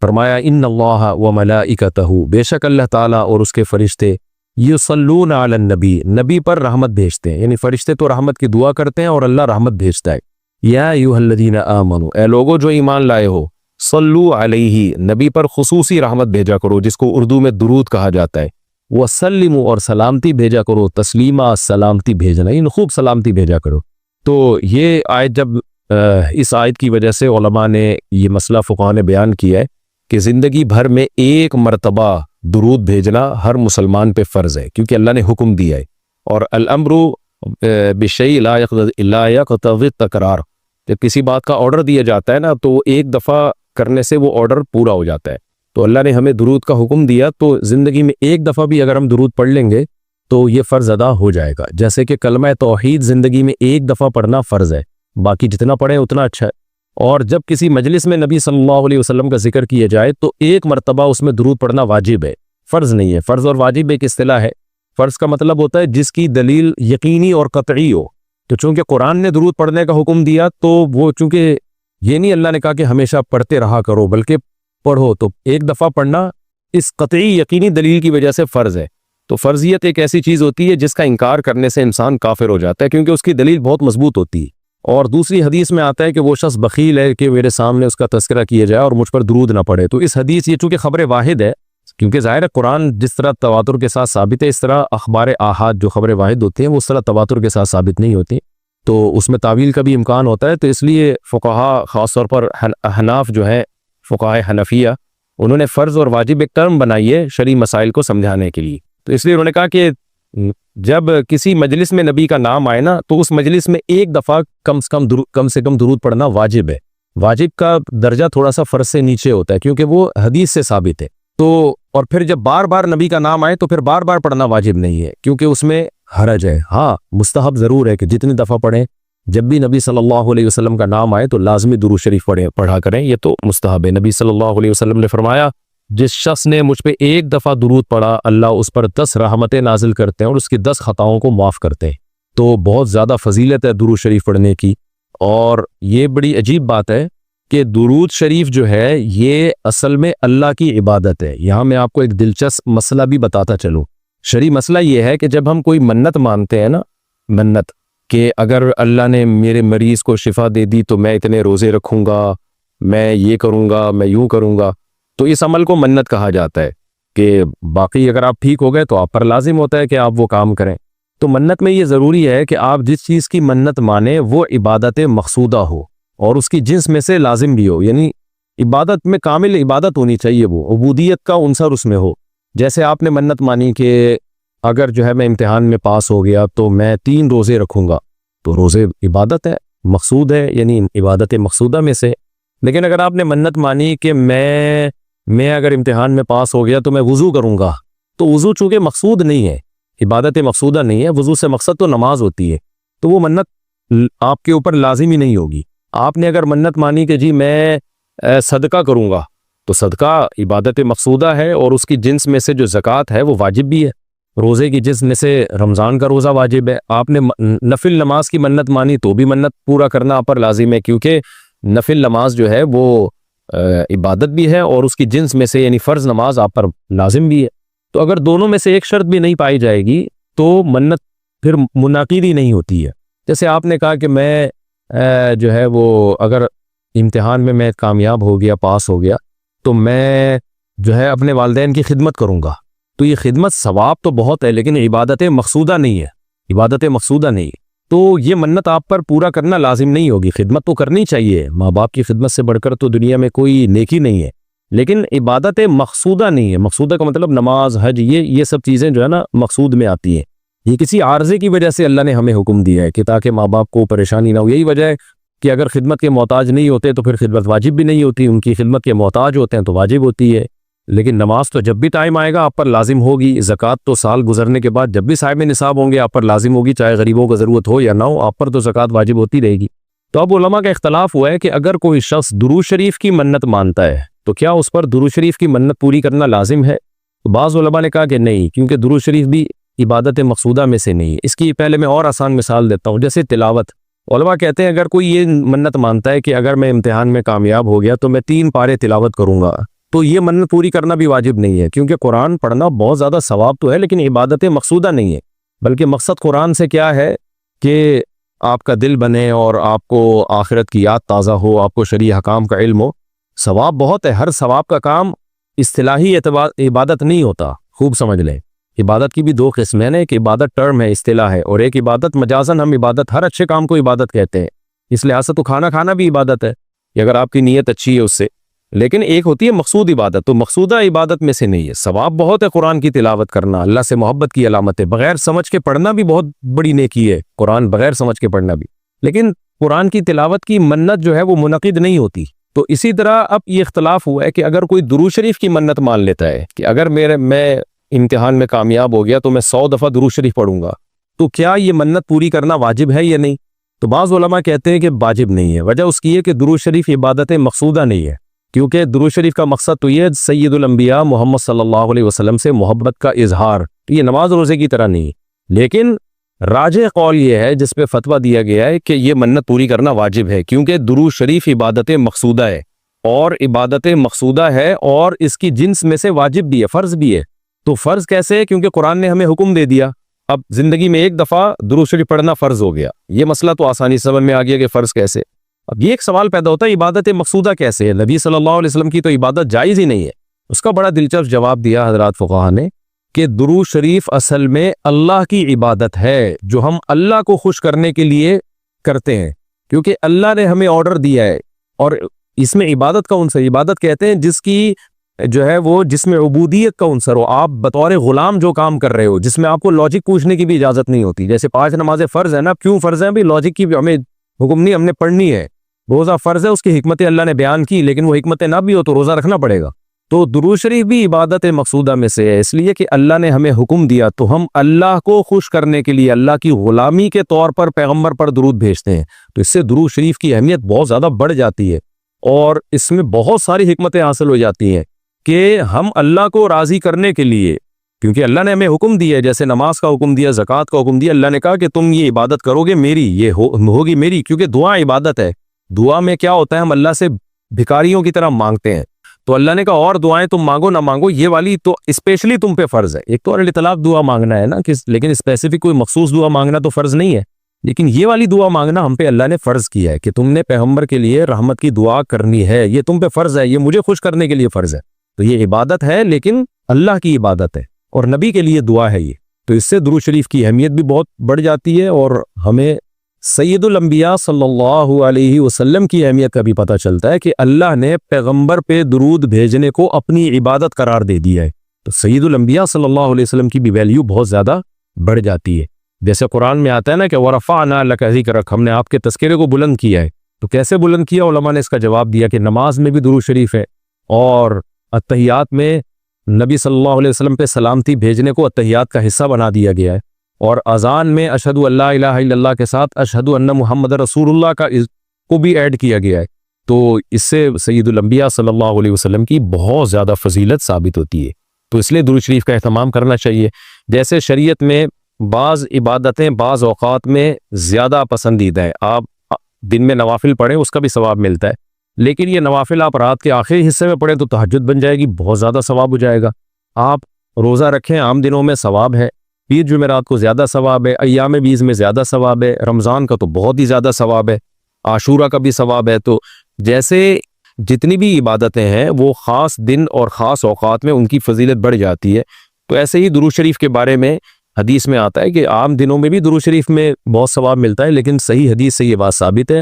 فرمایا ان اللہ و ملائکتہ، بے شک اللہ تعالیٰ اور اس کے فرشتے یصلون علی النبی، نبی پر رحمت بھیجتے ہیں، یعنی فرشتے تو رحمت کی دعا کرتے ہیں اور اللہ رحمت بھیجتا ہے۔ یا ایھا الذین آمنوا، اے لوگو جو ایمان لائے ہو، صلو علیہ، نبی پر خصوصی رحمت بھیجا کرو جس کو اردو میں درود کہا جاتا ہے، وسلموا، اور سلامتی بھیجا کرو، تسلیمہ، سلامتی بھیجنا، ان خوب سلامتی بھیجا کرو۔ تو یہ آیت جب اس آیت کی وجہ سے علماء نے یہ مسئلہ فقہاء نے بیان کیا ہے کہ زندگی بھر میں ایک مرتبہ درود بھیجنا ہر مسلمان پہ فرض ہے، کیونکہ اللہ نے حکم دیا ہے، اور الامر بشیء لا یقتضی التکرار، جب کسی بات کا آرڈر دیا جاتا ہے نا تو ایک دفعہ کرنے سے وہ آرڈر پورا ہو جاتا ہے۔ تو اللہ نے ہمیں درود کا حکم دیا، تو زندگی میں ایک دفعہ بھی اگر ہم درود پڑھ لیں گے تو یہ فرض ادا ہو جائے گا، جیسے کہ کلمہ توحید زندگی میں ایک دفعہ پڑھنا فرض ہے، باقی جتنا پڑھیں اتنا اچھا ہے۔ اور جب کسی مجلس میں نبی صلی اللہ علیہ وسلم کا ذکر کیا جائے تو ایک مرتبہ اس میں درود پڑھنا واجب ہے، فرض نہیں ہے۔ فرض اور واجب ایک اصطلاح ہے۔ فرض کا مطلب ہوتا ہے جس کی دلیل یقینی اور قطعی ہو، تو چونکہ قرآن نے درود پڑھنے کا حکم دیا تو وہ چونکہ یہ نہیں اللہ نے کہا کہ ہمیشہ پڑھتے رہا کرو، بلکہ پڑھو، تو ایک دفعہ پڑھنا اس قطعی یقینی دلیل کی وجہ سے فرض ہے۔ تو فرضیت ایک ایسی چیز ہوتی ہے جس کا انکار کرنے سے انسان کافر ہو جاتا ہے، کیونکہ اس کی دلیل بہت مضبوط ہوتی ہے۔ اور دوسری حدیث میں آتا ہے کہ وہ شخص بخیل ہے کہ میرے سامنے اس کا تذکرہ کیا جائے اور مجھ پر درود نہ پڑھے۔ تو اس حدیث یہ چونکہ خبر واحد ہے، کیونکہ ظاہر ہے قرآن جس طرح تواتر کے ساتھ ثابت ہے، اس طرح اخبار آحاد جو خبر واحد ہوتے ہیں وہ اس طرح تواتر کے ساتھ ثابت نہیں ہوتی، تو اس میں تعویل کا بھی امکان ہوتا ہے۔ تو اس لیے فقہاء، خاص طور پر احناف جو ہیں، فقہاء حنفیہ، انہوں نے فرض اور واجب ایک ٹرم بنائی ہے شرعی مسائل کو سمجھانے کے لیے۔ تو اس لیے انہوں نے کہا کہ جب کسی مجلس میں نبی کا نام آئے نا تو اس مجلس میں ایک دفعہ کم سے کم درود پڑھنا واجب ہے۔ واجب کا درجہ تھوڑا سا فرض سے نیچے ہوتا ہے کیونکہ وہ حدیث سے ثابت ہے۔ تو اور پھر جب بار بار نبی کا نام آئے تو پھر بار بار پڑھنا واجب نہیں ہے کیونکہ اس میں حرج ہے۔ ہاں مستحب ضرور ہے کہ جتنی دفعہ پڑھیں، جب بھی نبی صلی اللہ علیہ وسلم کا نام آئے تو لازمی درود شریف پڑھا کریں، یہ تو مستحب ہے۔ نبی صلی اللہ علیہ وسلم نے فرمایا جس شخص نے مجھ پہ ایک دفعہ درود پڑھا اللہ اس پر 10 رحمتیں نازل کرتے ہیں اور اس کی 10 خطاؤں کو معاف کرتے ہیں۔ تو بہت زیادہ فضیلت ہے درود شریف پڑھنے کی، اور یہ بڑی عجیب بات ہے کہ درود شریف جو ہے یہ اصل میں اللہ کی عبادت ہے۔ یہاں میں آپ کو ایک دلچسپ مسئلہ بھی بتاتا چلوں۔ شرعی مسئلہ یہ ہے کہ جب ہم کوئی منت مانتے ہیں نا، منت کہ اگر اللہ نے میرے مریض کو شفا دے دی تو میں اتنے روزے رکھوں گا، میں یہ کروں گا، میں یوں کروں گا، تو اس عمل کو منت کہا جاتا ہے کہ باقی اگر آپ ٹھیک ہو گئے تو آپ پر لازم ہوتا ہے کہ آپ وہ کام کریں۔ تو منت میں یہ ضروری ہے کہ آپ جس چیز کی منت مانیں وہ عبادت مقصودہ ہو اور اس کی جنس میں سے لازم بھی ہو، یعنی عبادت میں کامل عبادت ہونی چاہیے، وہ عبودیت کا عنصر اس میں ہو۔ جیسے آپ نے منت مانی کہ اگر جو ہے میں امتحان میں پاس ہو گیا تو میں 3 روزے رکھوں گا، تو روزے عبادت ہے، مقصود ہے، یعنی عبادت مقصودہ میں سے۔ لیکن اگر آپ نے منت مانی کہ میں اگر امتحان میں پاس ہو گیا تو میں وضو کروں گا، تو وضو چونکہ مقصود نہیں ہے، عبادت مقصودہ نہیں ہے، وضو سے مقصد تو نماز ہوتی ہے، تو وہ منت آپ کے اوپر لازمی نہیں ہوگی۔ آپ نے اگر منت مانی کہ جی میں صدقہ کروں گا، تو صدقہ عبادت مقصودہ ہے اور اس کی جنس میں سے جو زکوٰۃ ہے وہ واجب بھی ہے۔ روزے کی جنس میں سے رمضان کا روزہ واجب ہے۔ آپ نے نفل نماز کی منت مانی تو بھی منت پورا کرنا آپ پر لازم ہے، کیونکہ نفل نماز جو ہے وہ عبادت بھی ہے اور اس کی جنس میں سے یعنی فرض نماز آپ پر لازم بھی ہے۔ تو اگر دونوں میں سے ایک شرط بھی نہیں پائی جائے گی تو منت پھر منعقد ہی نہیں ہوتی ہے۔ جیسے آپ نے کہا کہ میں جو ہے وہ اگر امتحان میں کامیاب ہو گیا، پاس ہو گیا، تو میں جو ہے اپنے والدین کی خدمت کروں گا، تو یہ خدمت ثواب تو بہت ہے لیکن عبادت مقصودہ نہیں ہے، عبادت مقصودہ نہیں، تو یہ منت آپ پر پورا کرنا لازم نہیں ہوگی۔ خدمت تو کرنی چاہیے، ماں باپ کی خدمت سے بڑھ کر تو دنیا میں کوئی نیکی نہیں ہے، لیکن عبادت مقصودہ نہیں ہے۔ مقصودہ کا مطلب نماز، حج، یہ سب چیزیں جو ہے نا مقصود میں آتی ہیں۔ یہ کسی عارضے کی وجہ سے اللہ نے ہمیں حکم دیا ہے کہ تاکہ ماں باپ کو پریشانی نہ ہو۔ یہی وجہ ہے کہ اگر خدمت کے محتاج نہیں ہوتے تو پھر خدمت واجب بھی نہیں ہوتی، ان کی خدمت کے محتاج ہوتے ہیں تو واجب ہوتی ہے۔ لیکن نماز تو جب بھی ٹائم آئے گا آپ پر لازم ہوگی، زکوٰۃ تو سال گزرنے کے بعد جب بھی صاحب نصاب ہوں گے آپ پر لازم ہوگی، چاہے غریبوں کو ضرورت ہو یا نہ ہو، آپ پر تو زکوٰۃ واجب ہوتی رہے گی۔ تو اب علماء کا اختلاف ہوا ہے کہ اگر کوئی شخص درود شریف کی منت مانتا ہے تو کیا اس پر درود شریف کی منت پوری کرنا لازم ہے؟ تو بعض علماء نے کہا کہ نہیں، کیونکہ درود شریف بھی عبادت مقصودہ میں سے نہیں ہے۔ اس کی پہلے میں اور آسان مثال دیتا ہوں، جیسے تلاوت۔ علماء کہتے ہیں اگر کوئی یہ منت مانتا ہے کہ اگر میں امتحان میں کامیاب ہو گیا تو میں 3 پارے تلاوت کروں گا، تو یہ منت پوری کرنا بھی واجب نہیں ہے، کیونکہ قرآن پڑھنا بہت زیادہ ثواب تو ہے لیکن عبادت مقصودہ نہیں ہے، بلکہ مقصد قرآن سے کیا ہے کہ آپ کا دل بنے اور آپ کو آخرت کی یاد تازہ ہو، آپ کو شرعی احکام کا علم ہو۔ ثواب بہت ہے، ہر ثواب کا کام اصطلاحی عبادت نہیں ہوتا، خوب سمجھ لیں۔ عبادت کی بھی دو قسمیں ہیں، ایک عبادت ٹرم ہے، اصطلاح ہے، اور ایک عبادت مجازن ہم عبادت، ہر اچھے کام کو عبادت کہتے ہیں۔ اس لحاظ سے تو کھانا کھانا بھی عبادت ہے کہ اگر آپ کی نیت اچھی ہے اس سے، لیکن ایک ہوتی ہے مقصود عبادت، تو مقصودہ عبادت میں سے نہیں ہے۔ ثواب بہت ہے قرآن کی تلاوت کرنا، اللہ سے محبت کی علامت ہے، بغیر سمجھ کے پڑھنا بھی بہت بڑی نیکی ہے، قرآن بغیر سمجھ کے پڑھنا بھی، لیکن قرآن کی تلاوت کی منت جو ہے وہ منعقد نہیں ہوتی۔ تو اسی طرح اب یہ اختلاف ہوا ہے کہ اگر کوئی درود شریف کی منت مان لیتا ہے کہ اگر میں امتحان میں کامیاب ہو گیا تو میں 100 دفعہ درود شریف پڑھوں گا، تو کیا یہ منت پوری کرنا واجب ہے یا نہیں؟ تو بعض علماء کہتے ہیں کہ واجب نہیں ہے۔ وجہ اس کی ہے کہ درود شریف عبادت مقصودہ نہیں ہے، کیونکہ درود شریف کا مقصد تو یہ سید الانبیاء محمد صلی اللہ علیہ وسلم سے محبت کا اظہار، تو یہ نماز روزے کی طرح نہیں۔ لیکن راجح قول یہ ہے، جس پہ فتویٰ دیا گیا ہے، کہ یہ منت پوری کرنا واجب ہے، کیونکہ درود شریف عبادت مقصودہ ہے، اور عبادت مقصودہ ہے اور اس کی جنس میں سے واجب بھی ہے، فرض بھی ہے۔ تو فرض کیسے ہے؟ کیونکہ قرآن نے ہمیں حکم دے دیا، اب زندگی میں ایک دفعہ درود شریف پڑھنا فرض ہو گیا، یہ مسئلہ تو آسانی سے سمجھ میں آ گیا کہ فرض کیسے۔ اب یہ ایک سوال پیدا ہوتا ہے عبادت مقصودہ کیسے ہے؟ نبی صلی اللہ علیہ وسلم کی تو عبادت جائز ہی نہیں ہے۔ اس کا بڑا دلچسپ جواب دیا حضرات فقہا نے کہ درود شریف اصل میں اللہ کی عبادت ہے، جو ہم اللہ کو خوش کرنے کے لیے کرتے ہیں، کیونکہ اللہ نے ہمیں آرڈر دیا ہے، اور اس میں عبادت کا عنصر، عبادت کہتے ہیں جس کی جو ہے وہ جس میں عبودیت کا عنصر ہو، آپ بطور غلام جو کام کر رہے ہو، جس میں آپ کو لاجک پوچھنے کی بھی اجازت نہیں ہوتی۔ جیسے 5 نمازیں فرض ہیں نا، کیوں فرض ہیں؟ بھی لاجک کی ہمیں حکم نہیں، ہم نے پڑھنی ہے۔ روزہ فرض ہے، اس کی حکمت اللہ نے بیان کی، لیکن وہ حکمت نہ بھی ہو تو روزہ رکھنا پڑے گا۔ تو درود شریف بھی عبادت مقصودہ میں سے ہے، اس لیے کہ اللہ نے ہمیں حکم دیا، تو ہم اللہ کو خوش کرنے کے لیے اللہ کی غلامی کے طور پر پیغمبر پر درود بھیجتے ہیں۔ تو اس سے درود شریف کی اہمیت بہت زیادہ بڑھ جاتی ہے، اور اس میں بہت ساری حکمتیں حاصل ہو جاتی ہیں کہ ہم اللہ کو راضی کرنے کے لیے، کیونکہ اللہ نے ہمیں حکم دیا ہے، جیسے نماز کا حکم دیا، زکوٰۃ کا حکم دیا، اللہ نے کہا کہ تم یہ عبادت کرو گے میری، یہ ہوگی میری، کیونکہ دعا عبادت ہے۔ دعا میں کیا ہوتا ہے؟ ہم اللہ سے بھکاریوں کی طرح مانگتے ہیں، تو اللہ نے کہا اور دعائیں تم مانگو نہ مانگو، یہ والی تو اسپیشلی تم پہ فرض ہے۔ ایک تو الاطلاق دعا مانگنا ہے نا، لیکن اسپیسیفک کوئی مخصوص دعا مانگنا تو فرض نہیں ہے، لیکن یہ والی دعا مانگنا ہم پہ اللہ نے فرض کیا ہے کہ تم نے پیغمبر کے لیے رحمت کی دعا کرنی ہے، یہ تم پہ فرض ہے، یہ مجھے خوش کرنے کے لیے فرض ہے۔ تو یہ عبادت ہے، لیکن اللہ کی عبادت ہے، اور نبی کے لیے دعا ہے یہ۔ تو اس سے درود شریف کی اہمیت بھی بہت بڑھ جاتی ہے، اور ہمیں سید الانبیاء صلی اللہ علیہ وسلم کی اہمیت کا بھی پتہ چلتا ہے کہ اللہ نے پیغمبر پہ درود بھیجنے کو اپنی عبادت قرار دے دیا ہے۔ تو سید الانبیاء صلی اللہ علیہ وسلم کی بھی ویلیو بہت زیادہ بڑھ جاتی ہے۔ جیسے قرآن میں آتا ہے نا کہ وَرَفَعْنَا لَكَ ذِكْرَكَ، ہم نے آپ کے تذکرے کو بلند کیا ہے۔ تو کیسے بلند کیا؟ علماء نے اس کا جواب دیا کہ نماز میں بھی درود شریف ہے، اور اتحیات میں نبی صلی اللہ علیہ وسلم پہ سلامتی بھیجنے کو اتحیات کا حصہ بنا دیا گیا ہے، اور اذان میں اشہد ان لا الہ الا اللہ کے ساتھ اشہد ان محمد رسول اللہ کو بھی ایڈ کیا گیا ہے۔ تو اس سے سید الانبیاء صلی اللہ علیہ وسلم کی بہت زیادہ فضیلت ثابت ہوتی ہے، تو اس لیے درود شریف کا اہتمام کرنا چاہیے۔ جیسے شریعت میں بعض عبادتیں بعض اوقات میں زیادہ پسندیدہ ہیں، آپ دن میں نوافل پڑھیں اس کا بھی ثواب ملتا ہے، لیکن یہ نوافل آپ رات کے آخری حصے میں پڑھیں تو تہجد بن جائے گی، بہت زیادہ ثواب ہو جائے گا۔ آپ روزہ رکھیں، عام دنوں میں ثواب ہے، پیر جمعرات کو زیادہ ثواب ہے، ایام بیز میں زیادہ ثواب ہے، رمضان کا تو بہت ہی زیادہ ثواب ہے، عاشورہ کا بھی ثواب ہے۔ تو جیسے جتنی بھی عبادتیں ہیں وہ خاص دن اور خاص اوقات میں ان کی فضیلت بڑھ جاتی ہے، تو ایسے ہی درود شریف کے بارے میں حدیث میں آتا ہے کہ عام دنوں میں بھی درود شریف میں بہت ثواب ملتا ہے، لیکن صحیح حدیث سے یہ بات ثابت ہے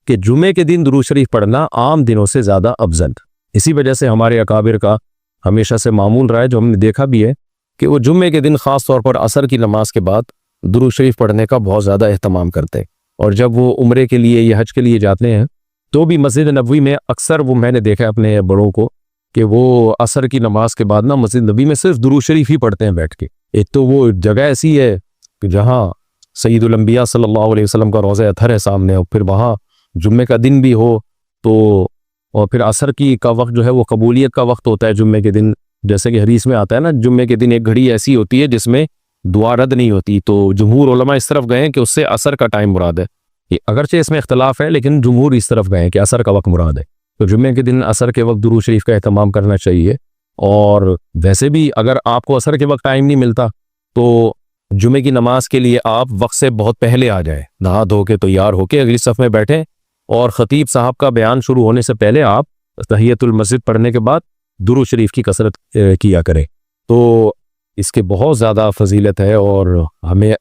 کہ جمعے کے دن درود شریف پڑھنا عام دنوں سے زیادہ افضل۔ اسی وجہ سے ہمارے اکابر کا ہمیشہ سے معمول رہا ہے، جو ہم نے دیکھا بھی ہے کہ وہ جمعے کے دن خاص طور پر عصر کی نماز کے بعد درود شریف پڑھنے کا بہت زیادہ اہتمام کرتے ہیں، اور جب وہ عمرے کے لیے یا حج کے لیے جاتے ہیں تو بھی مسجد نبوی میں اکثر وہ میں نے دیکھا ہے اپنے بڑوں کو کہ وہ عصر کی نماز کے بعد نا مسجد نبوی میں صرف درود شریف ہی پڑھتے ہیں بیٹھ کے۔ ایک تو وہ جگہ ایسی ہے کہ جہاں سید الانبیاء صلی اللہ علیہ وسلم کا روضہ اطہر ہے سامنے، اور پھر وہاں جمعے کا دن بھی ہو تو، اور پھر عصر کی کا وقت جو ہے وہ قبولیت کا وقت ہوتا ہے جمعے کے دن، جیسے کہ حدیث میں آتا ہے نا جمعے کے دن ایک گھڑی ایسی ہوتی ہے جس میں دعا رد نہیں ہوتی، تو جمہور علماء اس طرف گئے ہیں کہ اس سے عصر کا ٹائم مراد ہے۔ اگرچہ اس میں اختلاف ہے لیکن جمہور اس طرف گئے ہیں کہ عصر کا وقت مراد ہے۔ تو جمعے کے دن عصر کے وقت درود شریف کا اہتمام کرنا چاہیے. اور ویسے بھی اگر آپ کو عصر کے وقت ٹائم نہیں ملتا تو جمعے کی نماز کے لیے آپ وقت سے بہت پہلے آ جائیں, نہا دھو کے تیار ہو کے اگلی صف میں بیٹھیں, اور خطیب صاحب کا بیان شروع ہونے سے پہلے آپ تحیۃ المسجد پڑھنے کے بعد درود شریف کی کثرت کیا کریں. تو اس کے بہت زیادہ فضیلت ہے اور ہمیں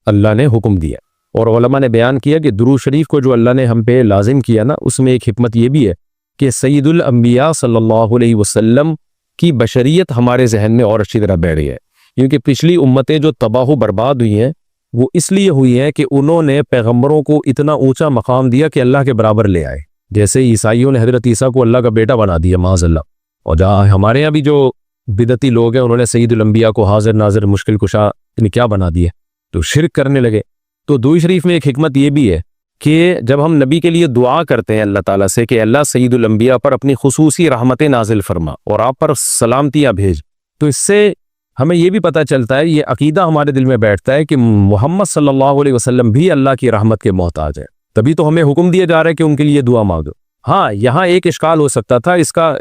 اللہ نے حکم دیا, اور علماء نے بیان کیا کہ درود شریف کو جو اللہ نے ہم پہ لازم کیا نا, اس میں ایک حکمت یہ بھی ہے کہ سید الانبیاء صلی اللہ علیہ وسلم کی بشریت ہمارے ذہن میں اور اچھی طرح بیٹھ گئی ہے. کیونکہ پچھلی امتیں جو تباہ و برباد ہوئی ہیں وہ اس لیے ہوئی ہیں کہ انہوں نے پیغمبروں کو اتنا اونچا مقام دیا کہ اللہ کے برابر لے آئے. جیسے عیسائیوں نے حضرت عیسیٰ کو اللہ کا بیٹا بنا دیا معاذ اللہ, اور جہاں ہمارے یہاں بھی جو بدعتی لوگ ہیں انہوں نے سید الانبیاء کو حاضر ناظر مشکل کشا یعنی کیا بنا دیے, تو شرک کرنے لگے. تو درود شریف میں ایک حکمت یہ بھی ہے کہ جب ہم نبی کے لیے دعا کرتے ہیں اللہ تعالیٰ سے کہ اللہ سید الانبیاء پر اپنی خصوصی رحمتیں نازل فرما اور آپ پر سلامتیاں بھیج, تو اس سے ہمیں یہ بھی پتہ چلتا ہے, یہ عقیدہ ہمارے دل میں بیٹھتا ہے کہ محمد صلی اللہ علیہ وسلم بھی اللہ کی رحمت کے محتاج ہے. تبھی تو ہمیں حکم دیا جا رہا ہے کہ ان کے لیے دعا مانگو. ہاں یہاں ایک اشکال ہو سکتا تھا اس کا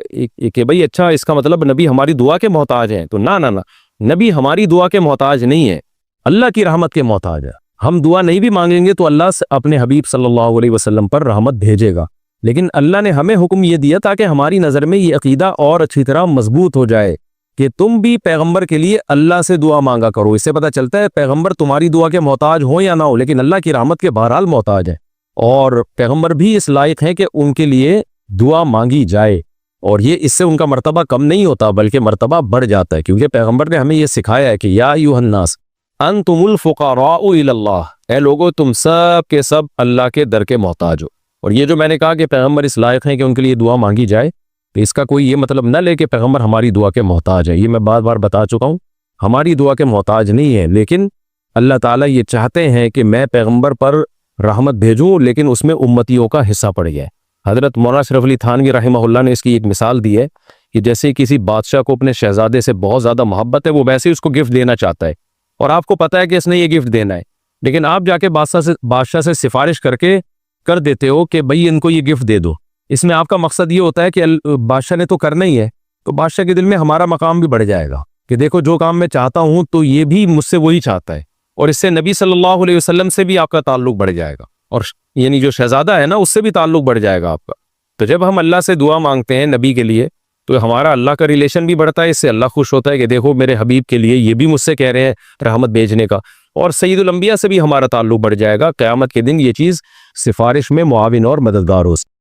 کہ بھئی اچھا اس کا مطلب نبی ہماری دعا کے محتاج ہیں, تو نہ نبی ہماری دعا کے محتاج نہیں ہے, اللہ کی رحمت کے محتاج ہے. ہم دعا نہیں بھی مانگیں گے تو اللہ اپنے حبیب صلی اللہ علیہ وسلم پر رحمت بھیجے گا, لیکن اللہ نے ہمیں حکم یہ دیا تاکہ ہماری نظر میں یہ عقیدہ اور اچھی طرح مضبوط ہو جائے کہ تم بھی پیغمبر کے لیے اللہ سے دعا مانگا کرو. اس سے پتہ چلتا ہے پیغمبر تمہاری دعا کے محتاج ہو یا نہ ہو, لیکن اللہ کی رحمت کے بہرحال محتاج ہیں, اور پیغمبر بھی اس لائق ہیں کہ ان کے لیے دعا مانگی جائے. اور یہ اس سے ان کا مرتبہ کم نہیں ہوتا بلکہ مرتبہ بڑھ جاتا ہے, کیونکہ پیغمبر نے ہمیں یہ سکھایا ہے کہ یا ایھا الناس انتم الفقراء الی اللہ, اے لوگو تم سب کے سب اللہ کے در کے محتاج ہو. اور یہ جو میں نے کہا کہ پیغمبر اس لائق ہیں کہ ان کے لیے دعا مانگی جائے, تو اس کا کوئی یہ مطلب نہ لے کہ پیغمبر ہماری دعا کے محتاج ہے. یہ میں بار بار بتا چکا ہوں, ہماری دعا کے محتاج نہیں ہے, لیکن اللہ تعالیٰ یہ چاہتے ہیں کہ میں پیغمبر پر رحمت بھیجوں, لیکن اس میں امتیوں کا حصہ پڑ گیا ہے. حضرت مولانا اشرف علی تھانوی رحمہ اللہ نے اس کی ایک مثال دی ہے کہ جیسے کسی بادشاہ کو اپنے شہزادے سے بہت زیادہ محبت ہے, وہ ویسے ہی اس کو گفٹ دینا چاہتا ہے, اور آپ کو پتہ ہے کہ اس نے یہ گفٹ دینا ہے, لیکن آپ جا کے بادشاہ سے سفارش کر دیتے ہو کہ بھئی ان کو یہ گفٹ دے دو. اس میں آپ کا مقصد یہ ہوتا ہے کہ بادشاہ نے تو کرنا ہی ہے, تو بادشاہ کے دل میں ہمارا مقام بھی بڑھ جائے گا کہ دیکھو جو کام میں چاہتا ہوں تو یہ بھی مجھ سے وہی چاہتا ہے, اور اس سے نبی صلی اللہ علیہ وسلم سے بھی آپ کا تعلق بڑھ جائے گا, اور یعنی جو شہزادہ ہے نا اس سے بھی تعلق بڑھ جائے گا آپ کا. تو جب ہم اللہ سے دعا مانگتے ہیں نبی کے لیے تو ہمارا اللہ کا ریلیشن بھی بڑھتا ہے, اس سے اللہ خوش ہوتا ہے کہ دیکھو میرے حبیب کے لیے یہ بھی مجھ سے کہہ رہے ہیں رحمت بھیجنے کا, اور سید الانبیاء سے بھی ہمارا تعلق بڑھ جائے گا. قیامت کے دن یہ چیز سفارش میں معاون اور مددگار ہو.